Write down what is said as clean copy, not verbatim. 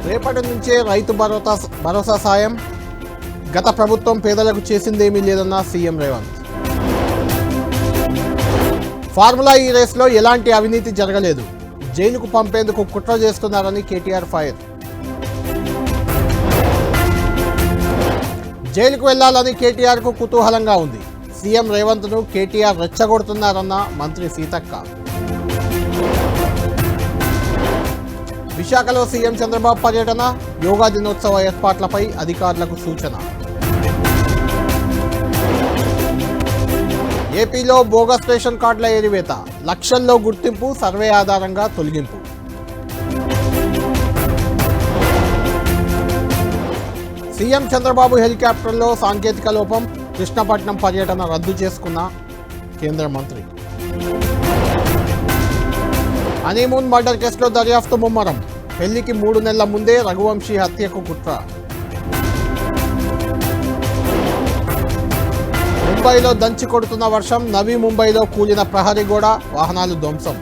రేపటి నుంచే రైతు భరోసా సాయం. గత ప్రభుత్వం పేదలకు చేసిందేమీ లేదన్న సీఎం రేవంత్. ఫార్ములా ఈ రేస్లో ఎలాంటి అవినీతి జరగలేదు. జైలుకు పంపేందుకు కుట్ర చేస్తున్నారని కేటీఆర్ ఫైర్. జైలుకు వెళ్లాలని కేటీఆర్కు కుతూహలంగా ఉంది. సీఎం రేవంత్ను కేటీఆర్ రెచ్చగొడుతున్నారన్న మంత్రి సీతక్క. విశాఖలో సీఎం చంద్రబాబు పర్యటన. యోగా దినోత్సవ ఏర్పాట్లపై అధికారులకు సూచన. ఏపీలో బోగస్ రేషన్ కార్డుల ఏరివేత. లక్షల్లో గుర్తింపు, సర్వే ఆధారంగా తొలగింపు. సీఎం చంద్రబాబు హెలికాప్టర్లో సాంకేతిక లోపం. కృష్ణపట్నం పర్యటన రద్దు చేసుకున్న కేంద్ర మంత్రి. హనీమూన్ మర్డర్ కేసులో దర్యాప్తు ముమ్మరం. పెళ్లికి 3 నెలల ముందే రఘువంశీ హత్యకు కుట్ర. ముంబైలో దంచి కొడుతున్న వర్షం. నవీ ముంబైలో కూలిన ప్రహరీ గోడ. వాహనాలు ధ్వంసం.